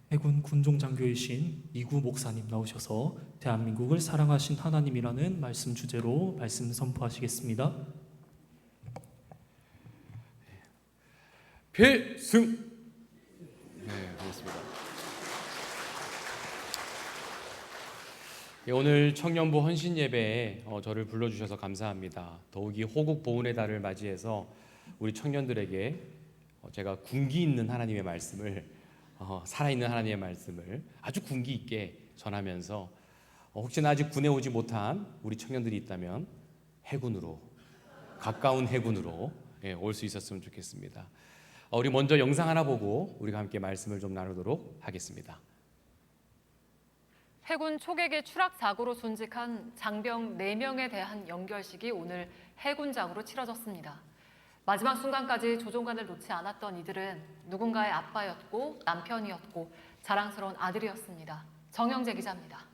해군 군종장교이신 이구 목사님 나오셔서 대한민국을 사랑하신 하나님이라는 말씀 주제로 말씀 선포하시겠습니다. 필승. 네, 반갑습니다. 오늘 청년부 헌신 예배에 저를 불러주셔서 감사합니다. 더욱이 호국 보훈의 달을 맞이해서 우리 청년들에게 제가 군기 있는 하나님의 말씀을 살아있는 하나님의 말씀을 아주 군기 있게 전하면서 혹시나 아직 군에 오지 못한 우리 청년들이 있다면 해군으로, 가까운 해군으로 올 수 있었으면 좋겠습니다. 우리 먼저 영상 하나 보고 우리가 함께 말씀을 좀 나누도록 하겠습니다. 해군 초계기 추락 사고로 순직한 장병 4명에 대한 연결식이 오늘 해군장으로 치러졌습니다. 마지막 순간까지 조종관을 놓지 않았던 이들은 누군가의 아빠였고 남편이었고 자랑스러운 아들이었습니다. 정영재 기자입니다.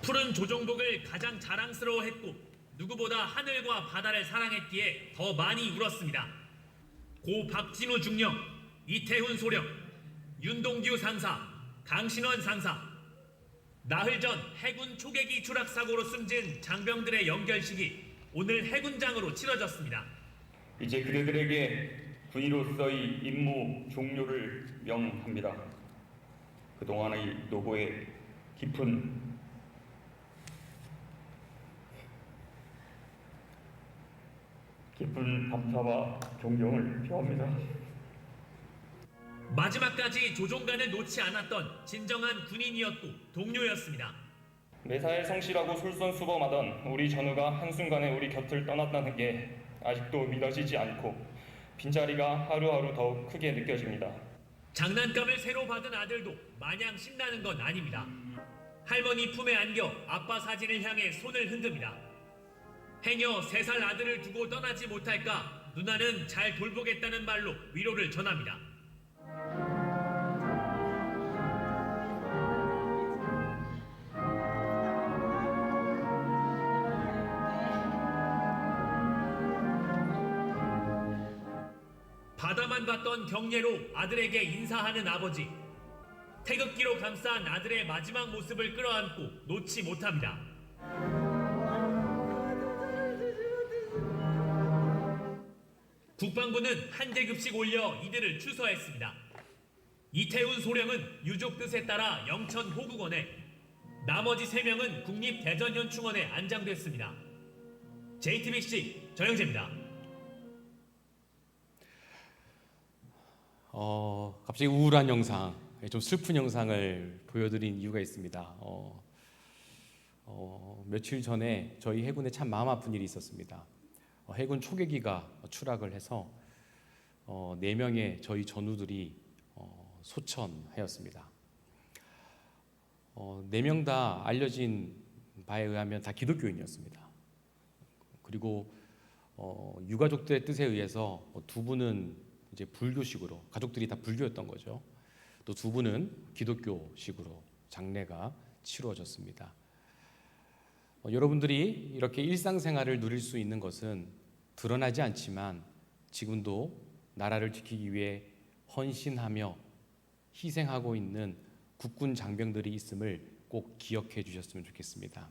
푸른 조종복을 가장 자랑스러워했고 누구보다 하늘과 바다를 사랑했기에 더 많이 울었습니다. 고 박진우 중령, 이태훈 소령, 윤동규 상사, 강신원 상사, 나흘 전 해군 초계기 추락 사고로 숨진 장병들의 연결식이 오늘 해군장으로 치러졌습니다. 이제 그대들에게 군인으로서의 임무 종료를 명합니다. 그동안의 노고에 깊은 감사와 존경을 표합니다. 마지막까지 조종관을 놓지 않았던 진정한 군인이었고 동료였습니다. 매사에 성실하고 솔선수범하던 우리 전우가 한순간에 우리 곁을 떠났다는 게 아직도 믿어지지 않고 빈자리가 하루하루 더욱 크게 느껴집니다. 장난감을 새로 받은 아들도 마냥 신나는 건 아닙니다. 할머니 품에 안겨 아빠 사진을 향해 손을 흔듭니다. 행여 3살 아들을 두고 떠나지 못할까 누나는 잘 돌보겠다는 말로 위로를 전합니다. 바다만 봤던 경례로 아들에게 인사하는 아버지. 태극기로 감싼 아들의 마지막 모습을 끌어안고 놓지 못합니다. 국방부는 한 계급씩 올려 이들을 추서했습니다. 이태훈 소령은 유족 뜻에 따라 영천 호국원에, 나머지 3명은 국립대전현충원에 안장됐습니다. JTBC 정영재입니다. 갑자기 우울한 영상, 좀 슬픈 영상을 보여드린 이유가 있습니다. 며칠 전에 저희 해군에 참 마음 아픈 일이 있었습니다. 해군 초계기가 추락을 해서 4명의 저희 전우들이 소천하였습니다. 4명 다 알려진 바에 의하면 다 기독교인이었습니다. 그리고 유가족들의 뜻에 의해서 2분은 이제 불교식으로, 가족들이 다 불교였던 거죠. 또 2분은 기독교식으로 장례가 치루어졌습니다. 여러분들이 이렇게 일상생활을 누릴 수 있는 것은 드러나지 않지만 지금도 나라를 지키기 위해 헌신하며 희생하고 있는 국군 장병들이 있음을 꼭 기억해 주셨으면 좋겠습니다.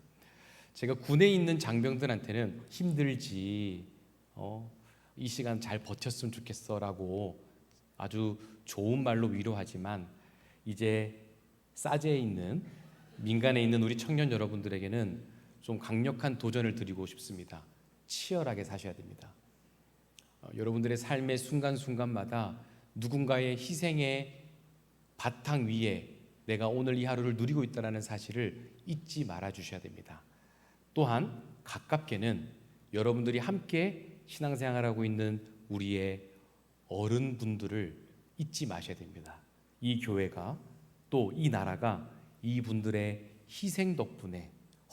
제가 군에 있는 장병들한테는 힘들지, 이 시간 잘 버텼으면 좋겠어라고 아주 좋은 말로 위로하지만 이제 사제에 있는, 민간에 있는 우리 청년 여러분들에게는 좀 강력한 도전을 드리고 싶습니다. 치열하게 사셔야 됩니다. 여러분들의 삶의 순간순간마다 누군가의 희생의 바탕 위에 내가 오늘 이 하루를 누리고 있다는 사실을 잊지 말아 주셔야 됩니다. 또한 가깝게는 여러분들이 함께 신앙생활하고 있는 우리의 어른분들을 잊지 마셔야 됩니다. 이 교회가 또 이 나라가 이분들의 희생 덕분에,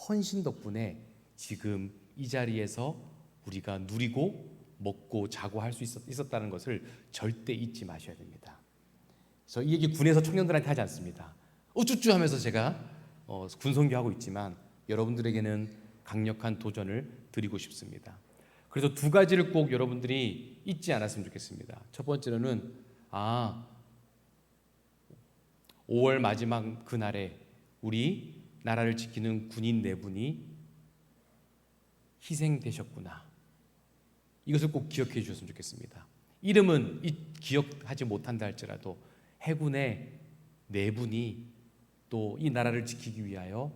헌신 덕분에 지금 이 자리에서 우리가 누리고 먹고 자고 할 수 있었다는 것을 절대 잊지 마셔야 됩니다. 그래서 이 얘기 군에서 청년들한테 하지 않습니다. 우쭈쭈 하면서 제가 군성교하고 있지만 여러분들에게는 강력한 도전을 드리고 싶습니다. 그래서 2가지를 꼭 여러분들이 잊지 않았으면 좋겠습니다. 첫 번째로는 5월 마지막 그날에 우리 나라를 지키는 군인 4분이 희생되셨구나. 이것을 꼭 기억해 주셨으면 좋겠습니다. 이름은 기억하지 못한다 할지라도 해군의 4분이 또 이 나라를 지키기 위하여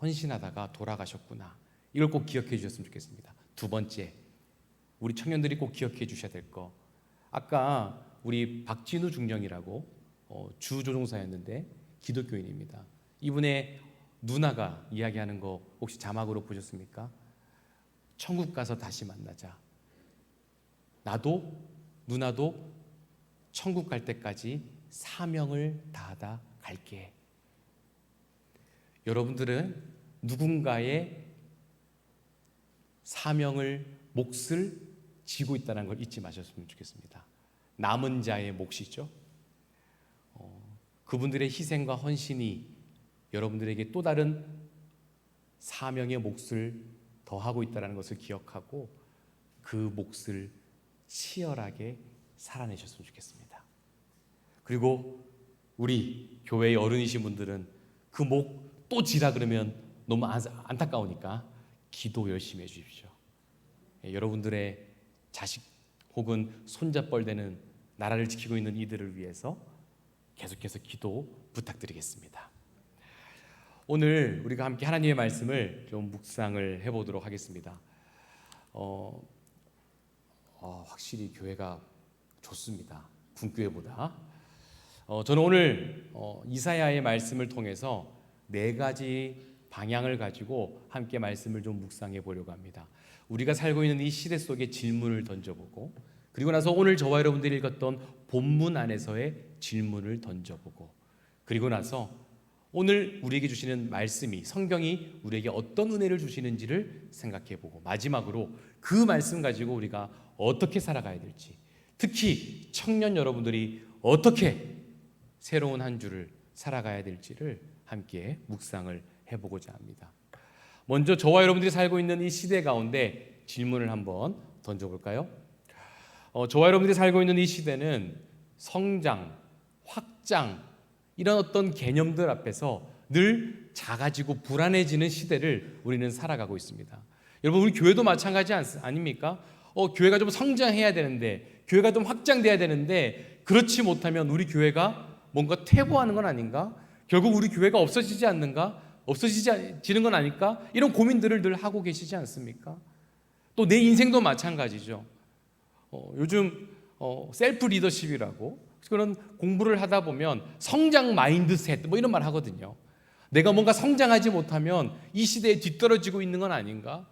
헌신하다가 돌아가셨구나. 이걸 꼭 기억해 주셨으면 좋겠습니다. 두 번째, 우리 청년들이 꼭 기억해 주셔야 될 거. 아까 우리 박진우 중령이라고 주조종사였는데 기독교인입니다. 이분의 누나가 이야기하는 거 혹시 자막으로 보셨습니까? 천국 가서 다시 만나자. 나도 누나도 천국 갈 때까지 사명을 다하다 갈게. 여러분들은 누군가의 사명을 몫을 지고 있다는 걸 잊지 마셨으면 좋겠습니다. 남은 자의 몫이죠. 그분들의 희생과 헌신이 여러분들에게 또 다른 사명의 몫을 더하고 있다는 것을 기억하고 그 몫을 치열하게 살아내셨으면 좋겠습니다. 그리고 우리 교회의 어른이신 분들은 그 목 또 지라 그러면 너무 안타까우니까 기도 열심히 해주십시오. 여러분들의 자식 혹은 손자뻘 되는 나라를 지키고 있는 이들을 위해서 계속해서 기도 부탁드리겠습니다. 오늘 우리가 함께 하나님의 말씀을 좀 묵상을 해보도록 하겠습니다. 확실히 교회가 좋습니다. 군교회보다. 저는 오늘 이사야의 말씀을 통해서 4가지 방향을 가지고 함께 말씀을 좀 묵상해 보려고 합니다. 우리가 살고 있는 이 시대 속에 질문을 던져보고, 그리고 나서 오늘 저와 여러분들이 읽었던 본문 안에서의 질문을 던져보고, 그리고 나서 오늘 우리에게 주시는 말씀이, 성경이 우리에게 어떤 은혜를 주시는지를 생각해보고, 마지막으로 그 말씀 가지고 우리가 어떻게 살아가야 될지, 특히 청년 여러분들이 어떻게 새로운 한 주를 살아가야 될지를 함께 묵상을 해보고자 합니다. 먼저 저와 여러분들이 살고 있는 이 시대 가운데 질문을 한번 던져볼까요? 저와 여러분들이 살고 있는 이 시대는 성장, 확장 이런 어떤 개념들 앞에서 늘 작아지고 불안해지는 시대를 우리는 살아가고 있습니다. 여러분, 우리 교회도 마찬가지 아닙니까? 교회가 좀 성장해야 되는데, 교회가 좀 확장돼야 되는데, 그렇지 못하면 우리 교회가 뭔가 퇴보하는 건 아닌가? 결국 우리 교회가 없어지지 않는가? 없어지는 건 아닐까? 이런 고민들을 늘 하고 계시지 않습니까? 또 내 인생도 마찬가지죠. 요즘 셀프 리더십이라고 그런 공부를 하다 보면 성장 마인드셋 뭐 이런 말 하거든요. 내가 뭔가 성장하지 못하면 이 시대에 뒤떨어지고 있는 건 아닌가?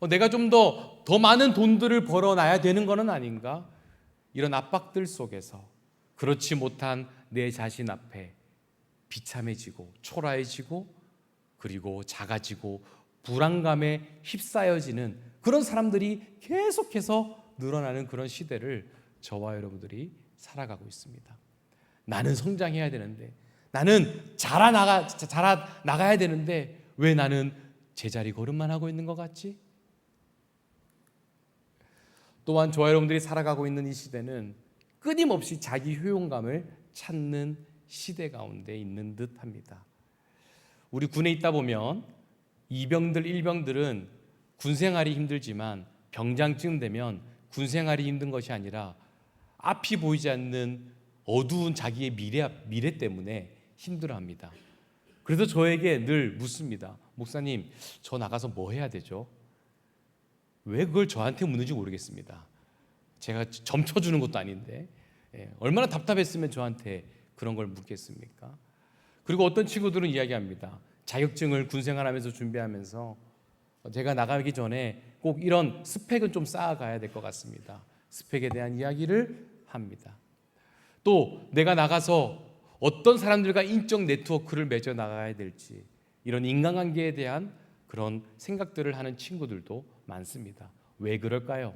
내가 좀 더 많은 돈들을 벌어놔야 되는 건 아닌가? 이런 압박들 속에서 그렇지 못한 내 자신 앞에 비참해지고 초라해지고 그리고 작아지고 불안감에 휩싸여지는 그런 사람들이 계속해서 늘어나는 그런 시대를 저와 여러분들이 살아가고 있습니다. 나는 성장해야 되는데, 나는 자라나가야 되는데 왜 나는 제자리 걸음만 하고 있는 것 같지? 또한 저와 여러분들이 살아가고 있는 이 시대는 끊임없이 자기 효용감을 찾는 시대 가운데 있는 듯합니다. 우리 군에 있다 보면 이병들, 일병들은 군생활이 힘들지만 병장쯤 되면 군생활이 힘든 것이 아니라 앞이 보이지 않는 어두운 자기의 미래 때문에 힘들어합니다. 그래서 저에게 늘 묻습니다. 목사님, 저 나가서 뭐 해야 되죠? 왜 그걸 저한테 묻는지 모르겠습니다. 제가 점 쳐주는 것도 아닌데 얼마나 답답했으면 저한테 그런 걸 묻겠습니까? 그리고 어떤 친구들은 이야기합니다. 자격증을 군생활하면서 준비하면서 제가 나가기 전에 꼭 이런 스펙은 좀 쌓아가야 될 것 같습니다. 스펙에 대한 이야기를 합니다. 또 내가 나가서 어떤 사람들과 인적 네트워크를 맺어 나가야 될지, 이런 인간관계에 대한 그런 생각들을 하는 친구들도 많습니다. 왜 그럴까요?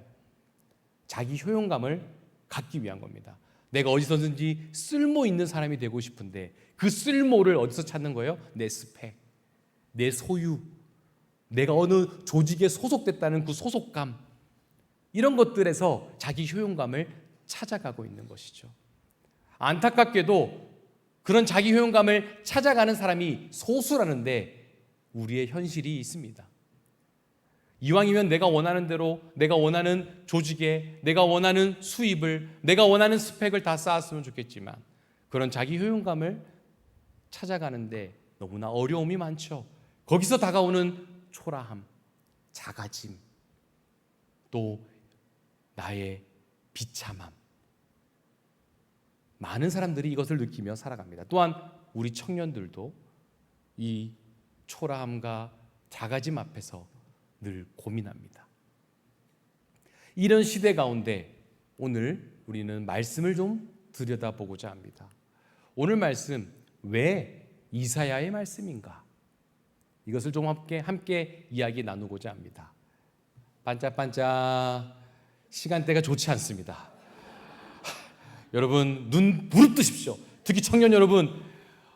자기 효용감을 갖기 위한 겁니다. 내가 어디서든지 쓸모 있는 사람이 되고 싶은데 그 쓸모를 어디서 찾는 거예요? 내 스펙, 내 소유, 내가 어느 조직에 소속됐다는 그 소속감, 이런 것들에서 자기 효용감을 찾아가고 있는 것이죠. 안타깝게도 그런 자기 효용감을 찾아가는 사람이 소수라는데 우리의 현실이 있습니다. 이왕이면 내가 원하는 대로, 내가 원하는 조직에, 내가 원하는 수입을, 내가 원하는 스펙을 다 쌓았으면 좋겠지만 그런 자기 효용감을 찾아가는데 너무나 어려움이 많죠. 거기서 다가오는 초라함, 자가짐, 또 나의 비참함. 많은 사람들이 이것을 느끼며 살아갑니다. 또한 우리 청년들도 이 초라함과 자가짐 앞에서 늘 고민합니다. 이런 시대 가운데 오늘 우리는 말씀을 좀 들여다보고자 합니다. 오늘 말씀, 왜 이사야의 말씀인가? 이것을 좀 함께 이야기 나누고자 합니다. 반짝반짝 시간대가 좋지 않습니다. 여러분 눈 부릅뜨십시오. 특히 청년 여러분,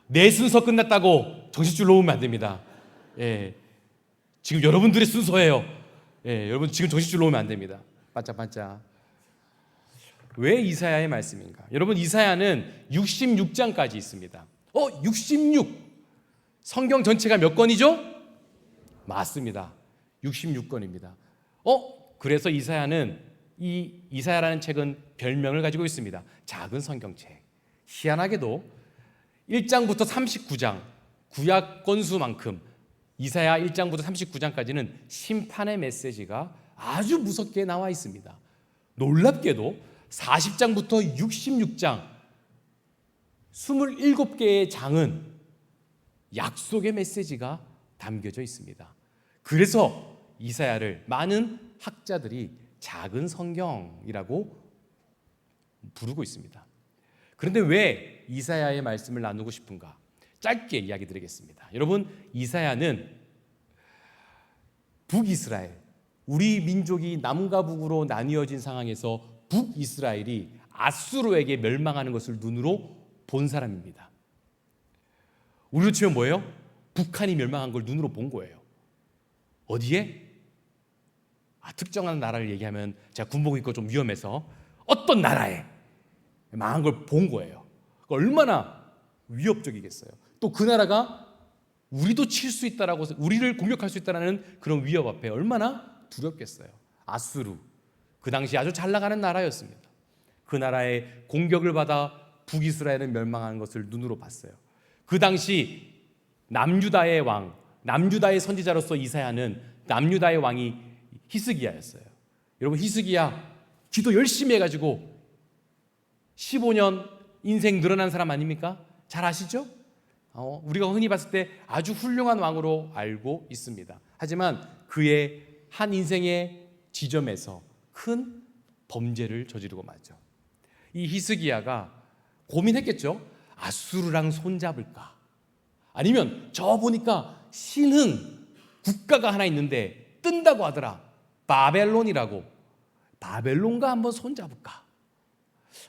내 순서 끝났다고 정신줄 놓으면 안 됩니다. 예, 지금 여러분들의 순서예요. 예, 여러분 지금 정신줄 놓으면 안 됩니다. 반짝반짝. 왜 이사야의 말씀인가? 여러분, 이사야는 66장까지 있습니다. 66. 성경 전체가 몇 권이죠? 맞습니다. 66권입니다. 그래서 이 이사야라는 책은 별명을 가지고 있습니다. 작은 성경책. 희한하게도 1장부터 39장, 구약 건수만큼 이사야 1장부터 39장까지는 심판의 메시지가 아주 무섭게 나와 있습니다. 놀랍게도 40장부터 66장 27개의 장은 약속의 메시지가 담겨져 있습니다. 그래서 이사야를 많은 학자들이 작은 성경이라고 부르고 있습니다. 그런데 왜 이사야의 말씀을 나누고 싶은가? 짧게 이야기 드리겠습니다. 여러분, 이사야는 북이스라엘, 우리 민족이 남과 북으로 나뉘어진 상황에서 북이스라엘이 아수르에게 멸망하는 것을 눈으로 본 사람입니다. 우리로 치면 뭐예요? 북한이 멸망한 걸 눈으로 본 거예요. 어디에? 특정한 나라를 얘기하면 제가 군복 입고 좀 위험해서 어떤 나라에 망한 걸 본 거예요. 얼마나 위협적이겠어요. 또 그 나라가 우리도 칠 수 있다라고, 우리를 공격할 수 있다라는 그런 위협 앞에 얼마나 두렵겠어요. 아수르, 그 당시 아주 잘 나가는 나라였습니다. 그 나라의 공격을 받아 북이스라엘은 멸망하는 것을 눈으로 봤어요. 그 당시 남유다의 왕, 남유다의 선지자로서 이사야는 남유다의 왕이 히스기야였어요. 여러분, 히스기야 기도 열심히 해가지고 15년 인생 늘어난 사람 아닙니까? 잘 아시죠? 우리가 흔히 봤을 때 아주 훌륭한 왕으로 알고 있습니다. 하지만 그의 한 인생의 지점에서 큰 범죄를 저지르고 말죠. 이 히스기야가 고민했겠죠. 아수르랑 손잡을까? 아니면 저 보니까 신흥 국가가 하나 있는데 뜬다고 하더라. 바벨론이라고. 바벨론과 한번 손잡을까?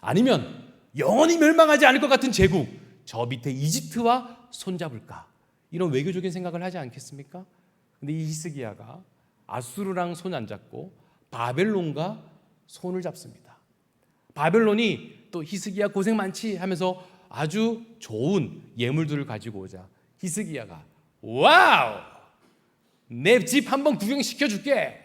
아니면 영원히 멸망하지 않을 것 같은 제국, 저 밑에 이집트와 손잡을까? 이런 외교적인 생각을 하지 않겠습니까? 근데 이 히스기야가 아수르랑 손 안 잡고 바벨론과 손을 잡습니다. 바벨론이 또 히스기야 고생 많지 하면서 아주 좋은 예물들을 가지고 오자 히스기야가 와우! 내 집 한번 구경시켜 줄게!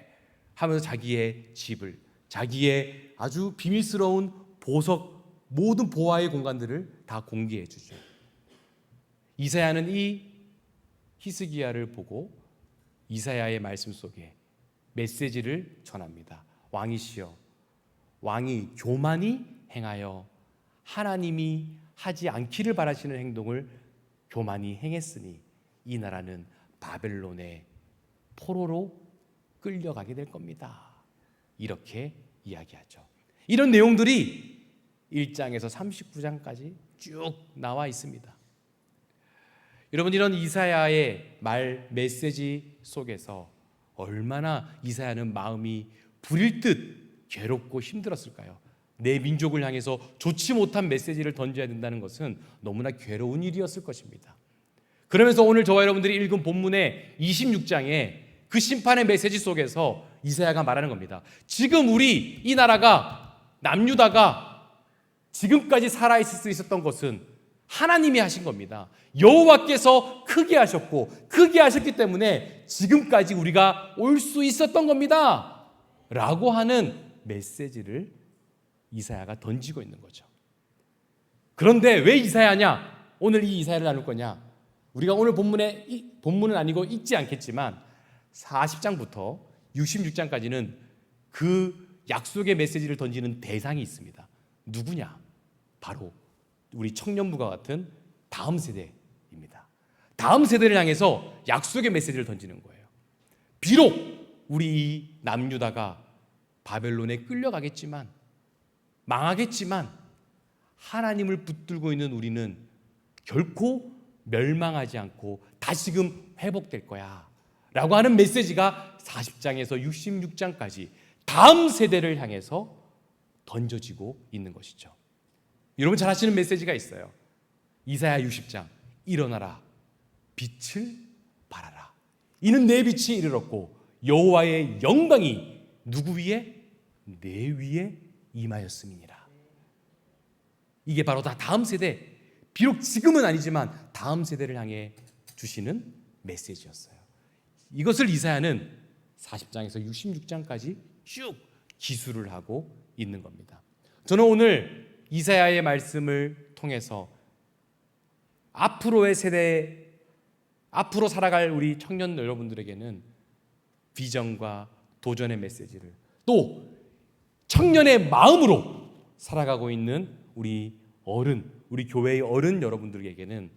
하면서 자기의 집을, 자기의 아주 비밀스러운 보석, 모든 보화의 공간들을 다 공개해 주죠. 이사야는 이 히스기야를 보고 이사야의 말씀 속에 메시지를 전합니다. 왕이시여, 왕이 교만히 행하여 하나님이 하지 않기를 바라시는 행동을 교만히 행했으니 이 나라는 바벨론의 포로로 끌려가게 될 겁니다. 이렇게 이야기하죠. 이런 내용들이 1장에서 39장까지 쭉 나와 있습니다. 여러분, 이런 이사야의 메시지 속에서 얼마나 이사야는 마음이 부릴 듯 괴롭고 힘들었을까요? 내 민족을 향해서 좋지 못한 메시지를 던져야 된다는 것은 너무나 괴로운 일이었을 것입니다. 그러면서 오늘 저와 여러분들이 읽은 본문의 26장에 그 심판의 메시지 속에서 이사야가 말하는 겁니다. 지금 우리 이 나라가, 남유다가 지금까지 살아있을 수 있었던 것은 하나님이 하신 겁니다. 여호와께서 크게 하셨고 크게 하셨기 때문에 지금까지 우리가 올 수 있었던 겁니다. 라고 하는 메시지를 이사야가 던지고 있는 거죠. 그런데 왜 이사야냐? 오늘 이 이사야를 나눌 거냐? 우리가 오늘 본문은 아니고 읽지 않겠지만 40장부터 66장까지는 그 약속의 메시지를 던지는 대상이 있습니다. 누구냐? 바로 우리 청년부가 같은 다음 세대입니다. 다음 세대를 향해서 약속의 메시지를 던지는 거예요. 비록 우리 이 남유다가 바벨론에 끌려가겠지만, 망하겠지만 하나님을 붙들고 있는 우리는 결코 멸망하지 않고 다시금 회복될 거야 라고 하는 메시지가 40장에서 66장까지 다음 세대를 향해서 던져지고 있는 것이죠. 여러분 잘 아시는 메시지가 있어요. 이사야 60장, 일어나라 빛을 발하라. 이는 내 빛이 이르렀고 여호와의 영광이 누구 위에? 내 위에 임하였음이니라. 이게 바로 다 다음 세대, 비록 지금은 아니지만 다음 세대를 향해 주시는 메시지였어요. 이것을 이사야는 40장에서 66장까지 쭉 기술을 하고 있는 겁니다. 저는 오늘 이사야의 말씀을 통해서 앞으로의 세대, 앞으로 살아갈 우리 청년 여러분들에게는 비전과 도전의 메시지를, 또 청년의 마음으로 살아가고 있는 우리 어른, 우리 교회의 어른 여러분들에게는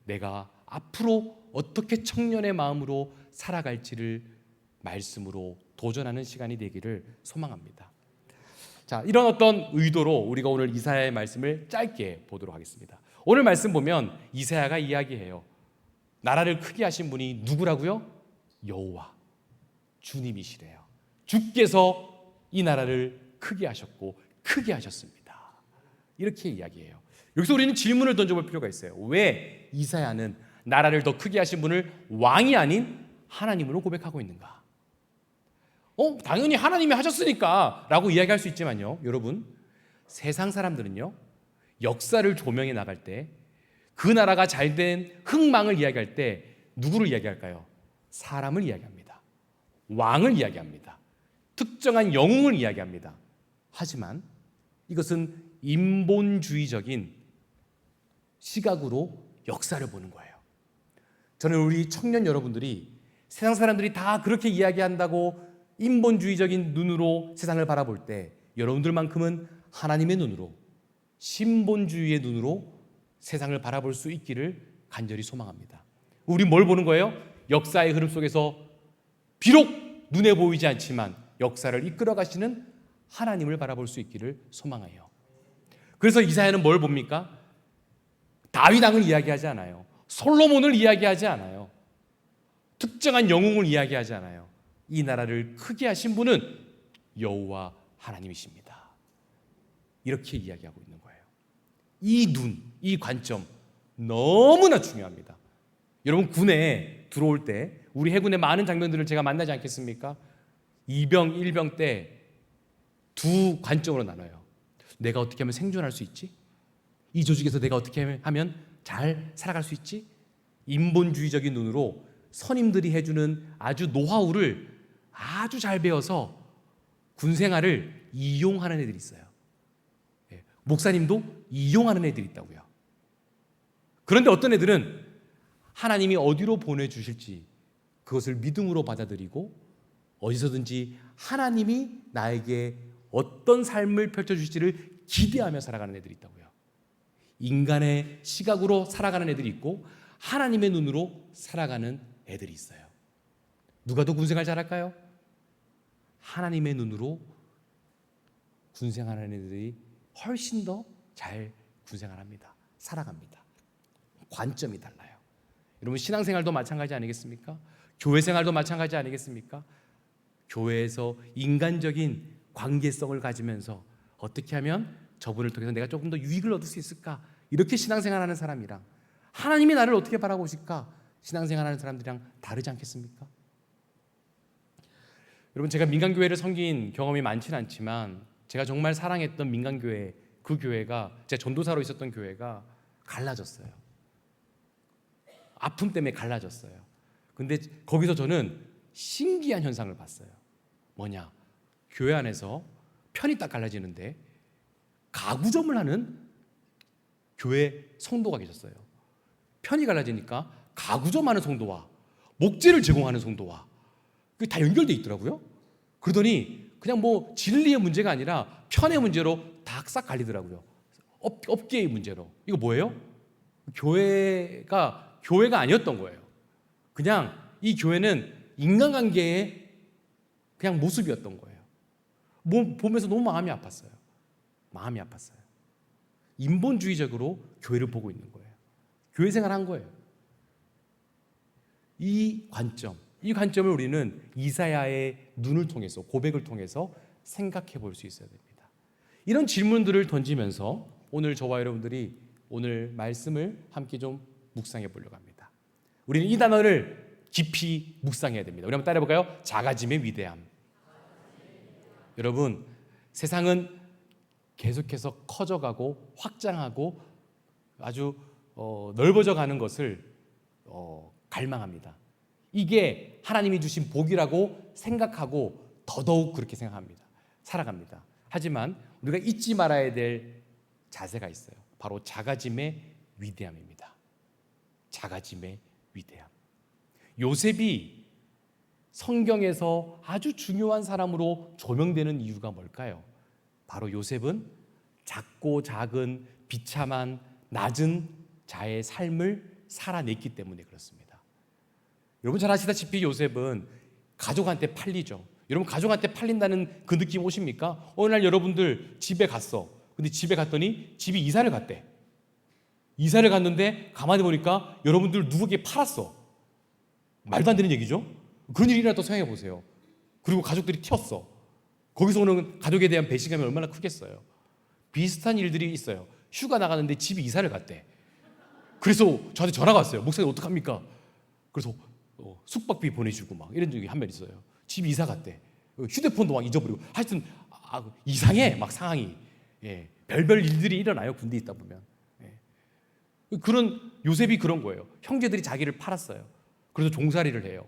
내가 앞으로 어떻게 청년의 마음으로 살아갈지를 말씀으로 도전하는 시간이 되기를 소망합니다. 자, 이런 어떤 의도로 우리가 오늘 이사야의 말씀을 짧게 보도록 하겠습니다. 오늘 말씀 보면 이사야가 이야기해요. 나라를 크게 하신 분이 누구라고요? 여호와, 주님이시래요. 주께서 이 나라를 크게 하셨고 크게 하셨습니다. 이렇게 이야기해요. 여기서 우리는 질문을 던져볼 필요가 있어요. 왜 이사야는 나라를 더 크게 하신 분을 왕이 아닌 하나님으로 고백하고 있는가? 당연히 하나님이 하셨으니까 라고 이야기할 수 있지만요, 여러분, 세상 사람들은요, 역사를 조명해 나갈 때, 그 나라가 잘된 흥망을 이야기할 때 누구를 이야기할까요? 사람을 이야기합니다. 왕을 이야기합니다. 특정한 영웅을 이야기합니다. 하지만 이것은 인본주의적인 시각으로 역사를 보는 거예요. 저는 우리 청년 여러분들이 세상 사람들이 다 그렇게 이야기한다고 인본주의적인 눈으로 세상을 바라볼 때 여러분들만큼은 하나님의 눈으로, 신본주의의 눈으로 세상을 바라볼 수 있기를 간절히 소망합니다. 우리 뭘 보는 거예요? 역사의 흐름 속에서 비록 눈에 보이지 않지만 역사를 이끌어 가시는 하나님을 바라볼 수 있기를 소망해요. 그래서 이사야는 뭘 봅니까? 다윗 왕을 이야기하지 않아요. 솔로몬을 이야기하지 않아요. 특정한 영웅을 이야기하지 않아요. 이 나라를 크게 하신 분은 여호와 하나님이십니다. 이렇게 이야기하고 있는 거예요. 이 눈, 이 관점 너무나 중요합니다. 여러분, 군에 들어올 때 우리 해군의 많은 장병들을 제가 만나지 않겠습니까? 2병, 1병 때 두 관점으로 나눠요. 내가 어떻게 하면 생존할 수 있지? 이 조직에서 내가 어떻게 하면 잘 살아갈 수 있지? 인본주의적인 눈으로 선임들이 해주는 아주 노하우를 아주 잘 배워서 군 생활을 이용하는 애들이 있어요. 목사님도 이용하는 애들이 있다고요. 그런데 어떤 애들은 하나님이 어디로 보내주실지 그것을 믿음으로 받아들이고 어디서든지 하나님이 나에게 어떤 삶을 펼쳐주실지를 기대하며 살아가는 애들이 있다고요. 인간의 시각으로 살아가는 애들이 있고 하나님의 눈으로 살아가는 애들이 있어요. 누가 더 군생활 잘할까요? 하나님의 눈으로 군생활하는 애들이 훨씬 더 잘 군생활합니다. 살아갑니다. 관점이 달라요. 여러분, 신앙생활도 마찬가지 아니겠습니까? 교회생활도 마찬가지 아니겠습니까? 교회에서 인간적인 관계성을 가지면서 어떻게 하면 저분을 통해서 내가 조금 더 유익을 얻을 수 있을까? 이렇게 신앙생활하는 사람이랑 하나님이 나를 어떻게 바라보실까? 신앙생활하는 사람들이랑 다르지 않겠습니까? 여러분, 제가 민간교회를 섬긴 경험이 많지는 않지만 제가 정말 사랑했던 민간교회, 그 교회가 제가 전도사로 있었던 교회가 갈라졌어요. 아픔 때문에 갈라졌어요. 근데 거기서 저는 신기한 현상을 봤어요. 뭐냐? 교회 안에서 편이 딱 갈라지는데 가구점을 하는 교회 성도가 계셨어요. 편이 갈라지니까 가구점 하는 성도와 목재를 제공하는 성도와 그게 다 연결돼 있더라고요. 그러더니 그냥 뭐 진리의 문제가 아니라 편의 문제로 다 싹 갈리더라고요. 업계의 문제로. 이거 뭐예요? 교회가 아니었던 거예요. 그냥 이 교회는 인간관계의 그냥 모습이었던 거예요. 보면서 너무 마음이 아팠어요. 마음이 아팠어요. 인본주의적으로 교회를 보고 있는 거예요. 교회 생활한 거예요. 이 관점을 우리는 이사야의 눈을 통해서, 고백을 통해서 생각해 볼 수 있어야 됩니다. 이런 질문들을 던지면서 오늘 저와 여러분들이 오늘 말씀을 함께 좀 묵상해 보려고 합니다. 우리는 이 단어를 깊이 묵상해야 됩니다. 우리 한번 따라해 볼까요? 작아짐의 위대함. 여러분, 세상은 계속해서 커져가고 확장하고 아주 넓어져 가는 것을 갈망합니다. 이게 하나님이 주신 복이라고 생각하고 더더욱 그렇게 생각합니다. 살아갑니다. 하지만 우리가 잊지 말아야 될 자세가 있어요. 바로 작아짐의 위대함입니다. 작아짐의 위대함. 요셉이 성경에서 아주 중요한 사람으로 조명되는 이유가 뭘까요? 바로 요셉은 작고 작은 비참한 낮은 자의 삶을 살아냈기 때문에 그렇습니다. 여러분 잘 아시다시피 요셉은 가족한테 팔리죠. 여러분 가족한테 팔린다는 그 느낌 오십니까? 어느 날 여러분들 집에 갔어. 근데 집에 갔더니 집이 이사를 갔대. 이사를 갔는데 가만히 보니까 여러분들 누구에게 팔았어. 말도 안 되는 얘기죠. 그런 일이 일어났다고 생각해 보세요. 그리고 가족들이 튀었어. 거기서 오는 가족에 대한 배신감이 얼마나 크겠어요. 비슷한 일들이 있어요. 휴가 나가는데 집이 이사를 갔대. 그래서 저한테 전화가 왔어요. 목사님 어떡합니까? 그래서 숙박비 보내주고 막 이런 적이 한 번 있어요. 집 이사 갔대. 휴대폰도 막 잊어버리고. 하여튼 이상해 막 상황이. 예, 별별 일들이 일어나요. 군대에 있다 보면. 예. 그런 요셉이 그런 거예요. 형제들이 자기를 팔았어요. 그래서 종살이를 해요.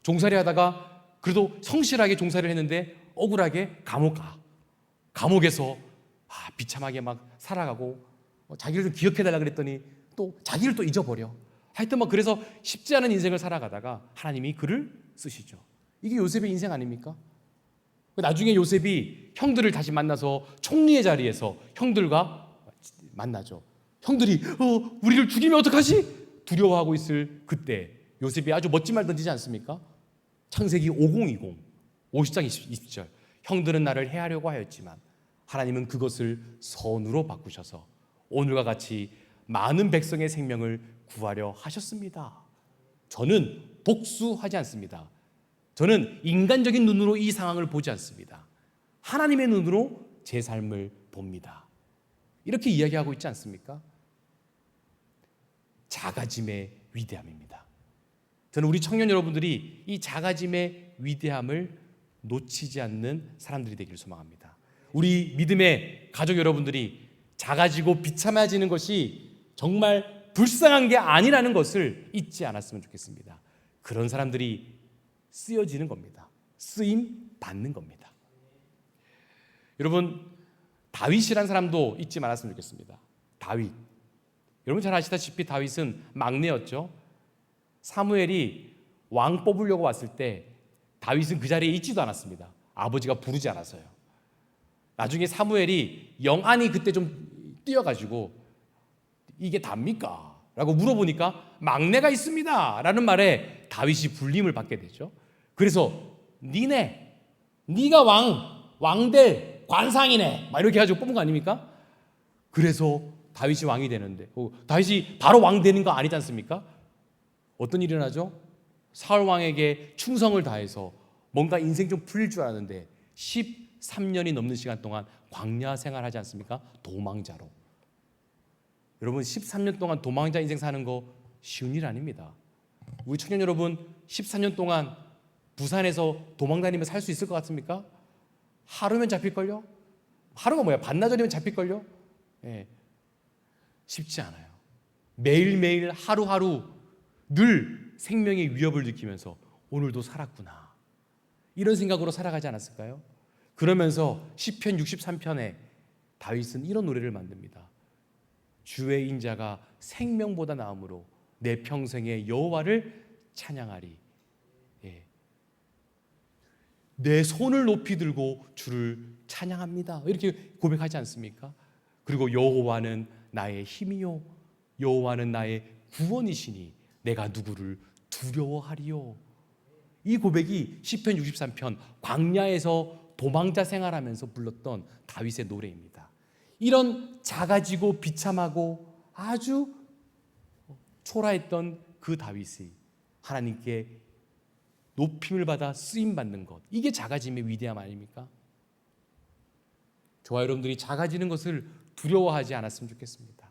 종살이 하다가 그래도 성실하게 종살이를 했는데 억울하게 감옥 가. 감옥에서 비참하게 막 살아가고 자기를 좀 기억해달라 그랬더니 또 자기를 또 잊어버려. 하여튼 막 그래서 쉽지 않은 인생을 살아가다가 하나님이 그를 쓰시죠. 이게 요셉의 인생 아닙니까? 나중에 요셉이 형들을 다시 만나서 총리의 자리에서 형들과 만나죠. 형들이 우리를 죽이면 어떡하지? 두려워하고 있을 그때 요셉이 아주 멋진 말 던지지 않습니까? 창세기 5020 50장 20절 형들은 나를 해하려고 하였지만 하나님은 그것을 선으로 바꾸셔서 오늘과 같이 많은 백성의 생명을 구하려 하셨습니다. 저는 복수하지 않습니다. 저는 인간적인 눈으로 이 상황을 보지 않습니다. 하나님의 눈으로 제 삶을 봅니다. 이렇게 이야기하고 있지 않습니까? 작아짐의 위대함입니다. 저는 우리 청년 여러분들이 이 작아짐의 위대함을 놓치지 않는 사람들이 되기를 소망합니다. 우리 믿음의 가족 여러분들이 작아지고 비참해지는 것이 정말 불쌍한 게 아니라는 것을 잊지 않았으면 좋겠습니다. 그런 사람들이 쓰여지는 겁니다. 쓰임 받는 겁니다. 여러분 다윗이라는 사람도 잊지 말았으면 좋겠습니다. 다윗. 여러분 잘 아시다시피 다윗은 막내였죠. 사무엘이 왕 뽑으려고 왔을 때 다윗은 그 자리에 있지도 않았습니다. 아버지가 부르지 않아서요. 나중에 사무엘이 영안이 그때 좀 뛰어가지고 이게 답니까? 라고 물어보니까 막내가 있습니다 라는 말에 다윗이 불림을 받게 되죠. 그래서 네가 왕될 관상이네 막 이렇게 해가지고 뽑은 거 아닙니까? 그래서 다윗이 왕이 되는데 다윗이 바로 왕 되는 거 아니지 않습니까? 어떤 일이 일어나죠? 사울 왕에게 충성을 다해서 뭔가 인생 좀 풀릴 줄 알았는데 13년이 넘는 시간 동안 광야 생활하지 않습니까? 도망자로. 여러분 13년 동안 도망자 인생 사는 거 쉬운 일 아닙니다. 우리 청년 여러분 14년 동안 부산에서 도망 다니면 살 수 있을 것 같습니까? 하루면 잡힐걸요? 하루가 뭐야? 반나절이면 잡힐걸요? 예. 쉽지 않아요. 매일매일 하루하루 늘 생명의 위협을 느끼면서 오늘도 살았구나, 이런 생각으로 살아가지 않았을까요? 그러면서 시편 63편에 다윗은 이런 노래를 만듭니다. 주의 인자가 생명보다 나음으로 내 평생에 여호와를 찬양하리. 예. 내 손을 높이 들고 주를 찬양합니다, 이렇게 고백하지 않습니까? 그리고 여호와는 나의 힘이요 여호와는 나의 구원이시니 내가 누구를 두려워하리요. 이 고백이 시편 63편 광야에서 도망자 생활하면서 불렀던 다윗의 노래입니다. 이런 작아지고 비참하고 아주 초라했던 그 다윗이 하나님께 높임을 받아 쓰임 받는 것, 이게 작아짐의 위대함 아닙니까? 저와 여러분들이 작아지는 것을 두려워하지 않았으면 좋겠습니다.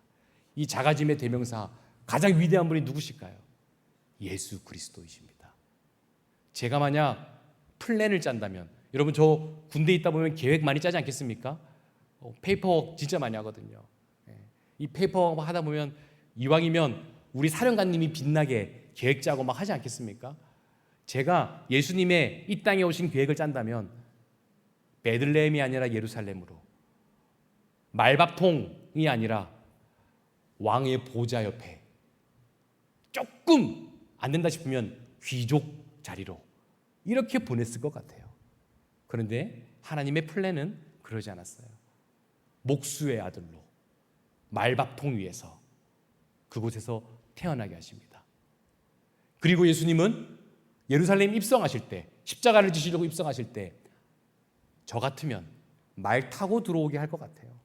이 작아짐의 대명사, 가장 위대한 분이 누구실까요? 예수 그리스도이십니다. 제가 만약 플랜을 짠다면, 여러분 저 군대에 있다 보면 계획 많이 짜지 않겠습니까? 페이퍼워크 진짜 많이 하거든요. 이 페이퍼워크 하다 보면 이왕이면 우리 사령관님이 빛나게 계획 짜고 막 하지 않겠습니까? 제가 예수님의 이 땅에 오신 계획을 짠다면 베들레헴이 아니라 예루살렘으로, 말밥통이 아니라 왕의 보좌 옆에, 조금 안 된다 싶으면 귀족 자리로, 이렇게 보냈을 것 같아요. 그런데 하나님의 플랜은 그러지 않았어요. 목수의 아들로 말밥통 위에서 그곳에서 태어나게 하십니다. 그리고 예수님은 예루살렘 입성하실 때, 십자가를 지시려고 입성하실 때 저 같으면 말 타고 들어오게 할 것 같아요.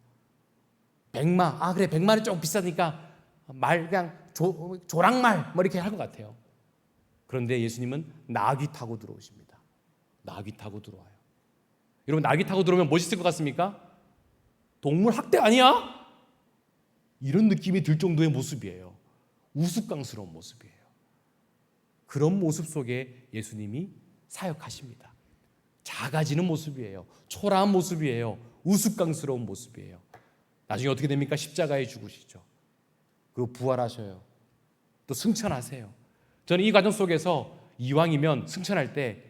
백마, 그래 백마는 조금 비싸니까 말 그냥 조랑말 뭐 이렇게 할 것 같아요. 그런데 예수님은 나귀 타고 들어오십니다. 나귀 타고 들어와요. 여러분 나귀 타고 들어오면 멋있을 것 같습니까? 동물 학대 아니야? 이런 느낌이 들 정도의 모습이에요. 우스꽝스러운 모습이에요. 그런 모습 속에 예수님이 사역하십니다. 작아지는 모습이에요. 초라한 모습이에요. 우스꽝스러운 모습이에요. 나중에 어떻게 됩니까? 십자가에 죽으시죠. 그리고 부활하셔요. 또 승천하세요. 저는 이 과정 속에서 이왕이면 승천할 때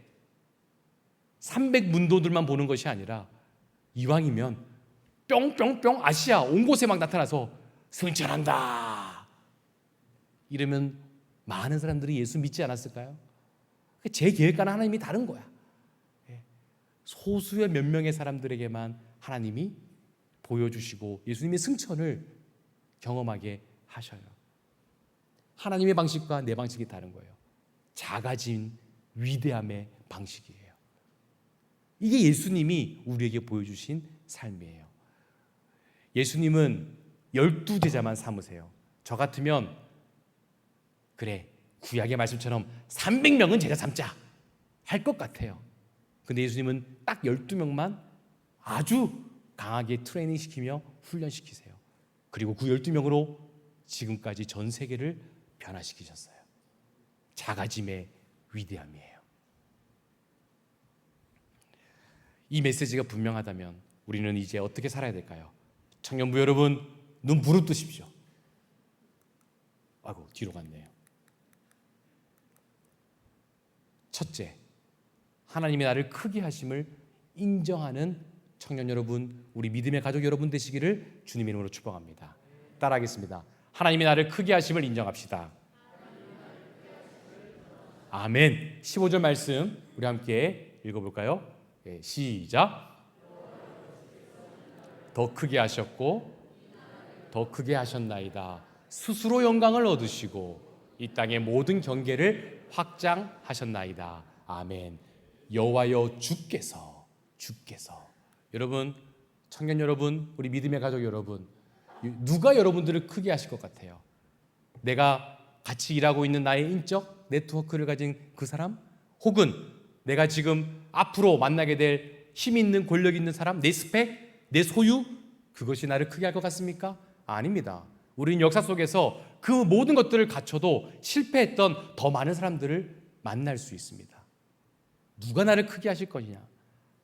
300문도들만 보는 것이 아니라 이왕이면 뿅뿅뿅 아시아 온 곳에 막 나타나서 승천한다 이러면 많은 사람들이 예수 믿지 않았을까요? 제 계획과는 하나님이 다른 거야. 소수의 몇 명의 사람들에게만 하나님이 보여주시고 예수님의 승천을 경험하게 하셔요. 하나님의 방식과 내 방식이 다른 거예요. 작아진 위대함의 방식이에요. 이게 예수님이 우리에게 보여주신 삶이에요. 예수님은 12제자만 삼으세요. 저 같으면 그래 구약의 말씀처럼 300명은 제자 삼자 할 것 같아요. 근데 예수님은 딱 12명만 아주 강하게 트레이닝 시키며 훈련시키세요. 그리고 그 12명으로 지금까지 전 세계를 변화시키셨어요. 작아짐의 위대함이에요. 이 메시지가 분명하다면 우리는 이제 어떻게 살아야 될까요? 청년부 여러분, 눈 부릅뜨십시오. 아이고, 뒤로 갔네요. 첫째, 하나님이 나를 크게 하심을 인정하는 청년 여러분, 우리 믿음의 가족 여러분 되시기를 주님의 이름으로 축복합니다. 따라하겠습니다. 하나님이 나를 크게 하심을 인정합시다. 아멘. 15절 말씀 우리 함께 읽어볼까요? 네, 시작. 더 크게 하셨고 더 크게 하셨나이다. 스스로 영광을 얻으시고 이 땅의 모든 경계를 확장하셨나이다. 아멘. 여호와여 주께서 여러분, 청년 여러분, 우리 믿음의 가족 여러분, 누가 여러분들을 크게 하실 것 같아요? 내가 같이 일하고 있는 나의 인적 네트워크를 가진 그 사람? 혹은 내가 지금 앞으로 만나게 될 힘 있는 권력 있는 사람? 내 스펙? 내 소유? 그것이 나를 크게 할 것 같습니까? 아닙니다. 우리는 역사 속에서 그 모든 것들을 갖춰도 실패했던 더 많은 사람들을 만날 수 있습니다. 누가 나를 크게 하실 것이냐?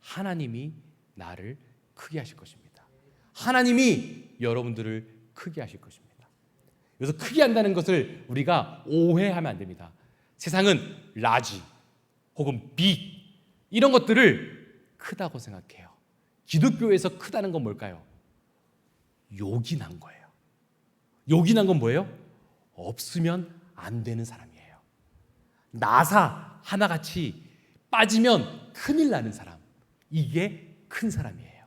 하나님이 나를 크게 하실 것입니다. 하나님이 여러분들을 크게 하실 것입니다. 여기서 크게 한다는 것을 우리가 오해하면 안 됩니다. 세상은 라지 혹은 빅 이런 것들을 크다고 생각해요. 기독교에서 크다는 건 뭘까요? 요긴한 거예요. 요긴한 건 뭐예요? 없으면 안 되는 사람이에요. 나사 하나같이 빠지면 큰일 나는 사람. 이게 큰 사람이에요.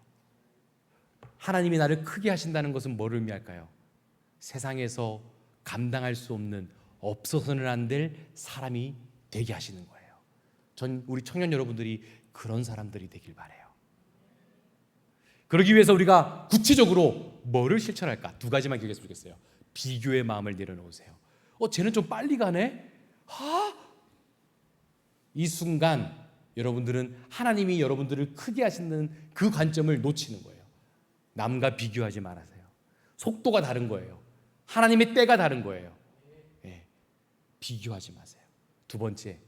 하나님이 나를 크게 하신다는 것은 뭐를 의미할까요? 세상에서 감당할 수 없는, 없어서는 안 될 사람이 되게 하시는 거예요. 우리 청년 여러분들이 그런 사람들이 되길 바라요. 그러기 위해서 우리가 구체적으로 뭐를 실천할까? 두 가지만 기억했으면 좋겠어요. 비교의 마음을 내려놓으세요. 쟤는 좀 빨리 가네? 이 순간 여러분들은 하나님이 여러분들을 크게 하시는 그 관점을 놓치는 거예요. 남과 비교하지 말아세요. 속도가 다른 거예요. 하나님의 때가 다른 거예요. 비교하지 마세요. 두 번째,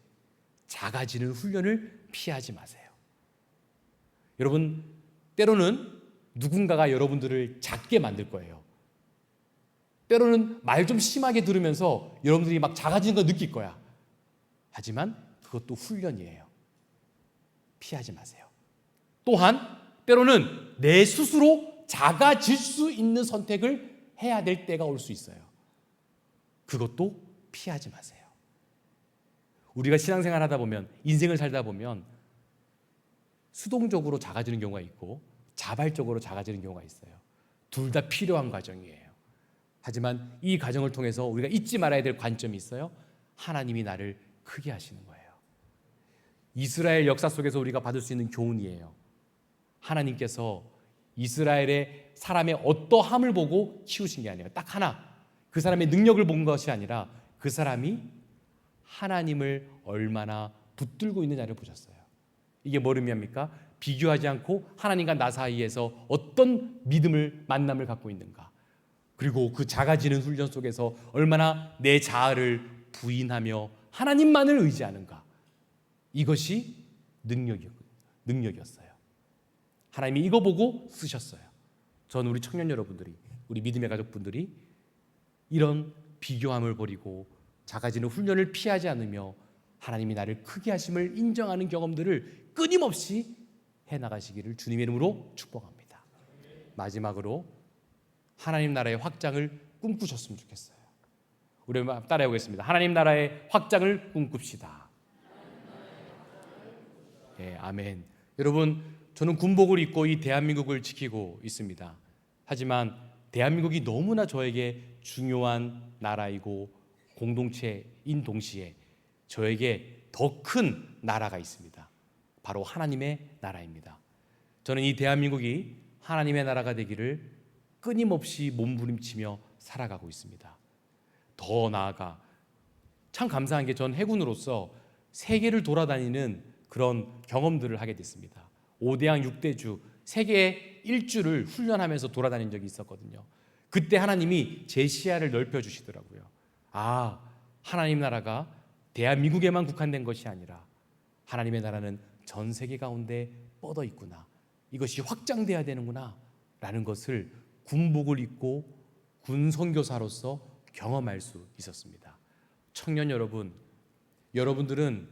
작아지는 훈련을 피하지 마세요. 여러분, 때로는 누군가가 여러분들을 작게 만들 거예요. 때로는 말 좀 심하게 들으면서 여러분들이 막 작아지는 거 느낄 거야. 하지만 그것도 훈련이에요. 피하지 마세요. 또한 때로는 내 스스로 작아질 수 있는 선택을 해야 될 때가 올 수 있어요. 그것도 피하지 마세요. 우리가 신앙생활 하다 보면, 인생을 살다 보면 수동적으로 작아지는 경우가 있고 자발적으로 작아지는 경우가 있어요. 둘 다 필요한 과정이에요. 하지만 이 과정을 통해서 우리가 잊지 말아야 될 관점이 있어요. 하나님이 나를 크게 하시는 거예요. 이스라엘 역사 속에서 우리가 받을 수 있는 교훈이에요. 하나님께서 이스라엘의 사람의 어떠함을 보고 키우신 게 아니에요. 딱 하나, 그 사람의 능력을 본 것이 아니라 그 사람이 하나님을 얼마나 붙들고 있느냐를 보셨어요. 이게 뭘 의미합니까? 비교하지 않고 하나님과 나 사이에서 어떤 믿음을, 만남을 갖고 있는가, 그리고 그 작아지는 훈련 속에서 얼마나 내 자아를 부인하며 하나님만을 의지하는가. 이것이 능력이었어요. 하나님이 이거 보고 쓰셨어요. 저는 우리 청년 여러분들이, 우리 믿음의 가족분들이 이런 비교함을 버리고 작아지는 훈련을 피하지 않으며 하나님이 나를 크게 하심을 인정하는 경험들을 끊임없이 해나가시기를 주님의 이름으로 축복합니다. 마지막으로 하나님 나라의 확장을 꿈꾸셨으면 좋겠어요. 우리 따라해 보겠습니다. 하나님 나라의 확장을 꿈꿉시다. 아멘. 여러분, 저는 군복을 입고 이 대한민국을 지키고 있습니다. 하지만 대한민국이 너무나 저에게 중요한 나라이고 공동체인 동시에 저에게 더 큰 나라가 있습니다. 바로 하나님의 나라입니다. 저는 이 대한민국이 하나님의 나라가 되기를 끊임없이 몸부림치며 살아가고 있습니다. 더 나아가 참 감사한 게 전 해군으로서 세계를 돌아다니는 그런 경험들을 하게 됐습니다. 5대양 6대주 세계 일주를 훈련하면서 돌아다닌 적이 있었거든요. 그때 하나님이 제 시야를 넓혀주시더라고요. 하나님 나라가 대한민국에만 국한된 것이 아니라 하나님의 나라는 전 세계 가운데 뻗어 있구나. 이것이 확장돼야 되는구나 라는 것을 군복을 입고 군 선교사로서 경험할 수 있었습니다. 청년 여러분, 여러분들은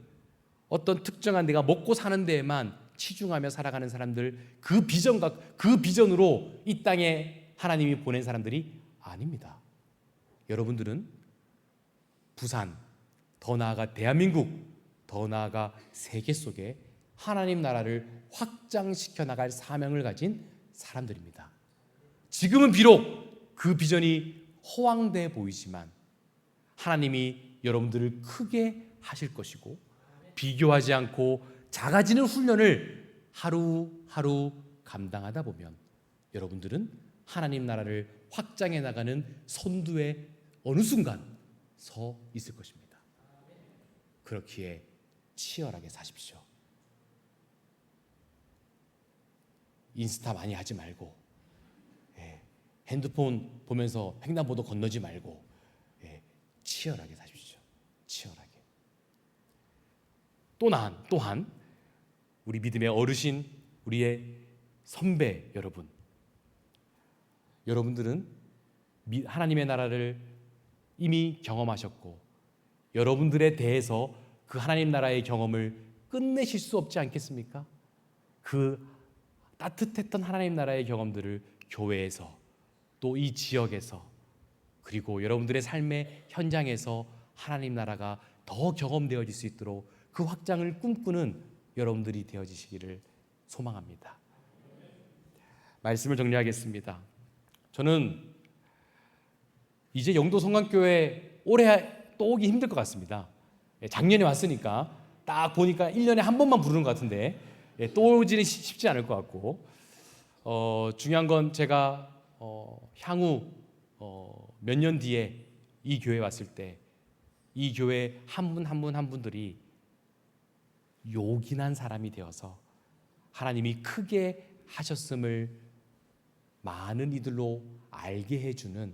어떤 특정한 내가 먹고 사는 데에만 치중하며 살아가는 사람들, 그 비전과 그 비전으로 이 땅에 하나님이 보낸 사람들이 아닙니다. 여러분들은 부산, 더 나아가 대한민국, 더 나아가 세계 속에 하나님 나라를 확장시켜 나갈 사명을 가진 사람들입니다. 지금은 비록 그 비전이 허황돼 보이지만 하나님이 여러분들을 크게 하실 것이고, 비교하지 않고 작아지는 훈련을 하루하루 감당하다 보면 여러분들은 하나님 나라를 확장해 나가는 선두에 어느 순간 서 있을 것입니다. 그렇기에 치열하게 사십시오. 인스타 많이 하지 말고, 핸드폰 보면서 횡단보도 건너지 말고, 치열하게 사십시오. 치열하게. 또한 우리 믿음의 어르신, 우리의 선배 여러분, 여러분들은 하나님의 나라를 이미 경험하셨고 여러분들에 대해서 그 하나님 나라의 경험을 끝내실 수 없지 않겠습니까? 그 따뜻했던 하나님 나라의 경험들을 교회에서 또 이 지역에서 그리고 여러분들의 삶의 현장에서 하나님 나라가 더 경험되어질 수 있도록 그 확장을 꿈꾸는 여러분들이 되어지시기를 소망합니다. 말씀을 정리하겠습니다. 저는 이제 영도 성강교회 올해 또 오기 힘들 것 같습니다. 작년에 왔으니까 딱 보니까 1년에 한 번만 부르는 것 같은데 또 오지는 쉽지 않을 것 같고 중요한 건 제가 향후 몇 년 뒤에 이 교회에 왔을 때 이 교회 한 분 한 분 한 분들이 요긴한 사람이 되어서 하나님이 크게 하셨음을 많은 이들로 알게 해주는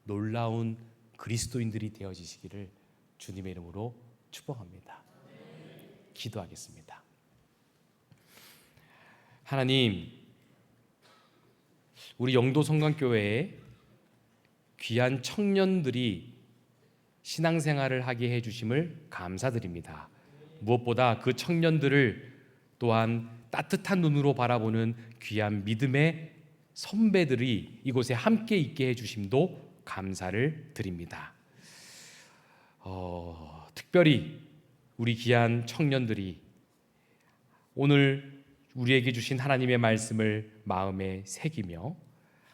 놀라운 그리스도인들이 되어지시기를 주님의 이름으로 축복합니다. 기도하겠습니다. 하나님, 우리 영도 성강교회에 귀한 청년들이 신앙생활을 하게 해주심을 감사드립니다. 무엇보다 그 청년들을 또한 따뜻한 눈으로 바라보는 귀한 믿음의 선배들이 이곳에 함께 있게 해주심도 감사를 드립니다. 특별히 우리 귀한 청년들이 오늘 우리에게 주신 하나님의 말씀을 마음에 새기며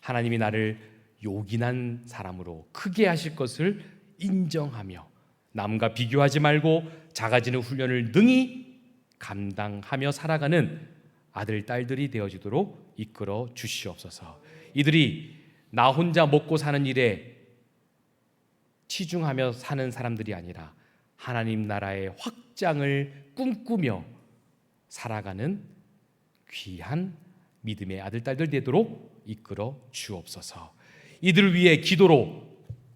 하나님이 나를 요긴한 사람으로 크게 하실 것을 인정하며 남과 비교하지 말고 작아지는 훈련을 능히 감당하며 살아가는 아들, 딸들이 되어지도록 이끌어 주시옵소서. 이들이 나 혼자 먹고 사는 일에 치중하며 사는 사람들이 아니라 하나님 나라의 확장을 꿈꾸며 살아가는 귀한 믿음의 아들, 딸들 되도록 이끌어 주옵소서. 이들을 위해 기도로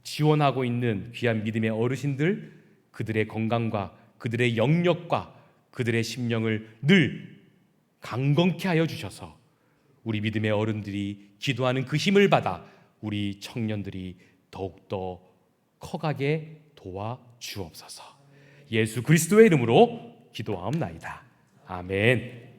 지원하고 있는 귀한 믿음의 어르신들, 그들의 건강과 그들의 영역과 그들의 심령을 늘 강건케 하여 주셔서 우리 믿음의 어른들이 기도하는 그 힘을 받아 우리 청년들이 더욱더 커가게 도와 주옵소서. 예수 그리스도의 이름으로 기도하옵나이다. 아멘.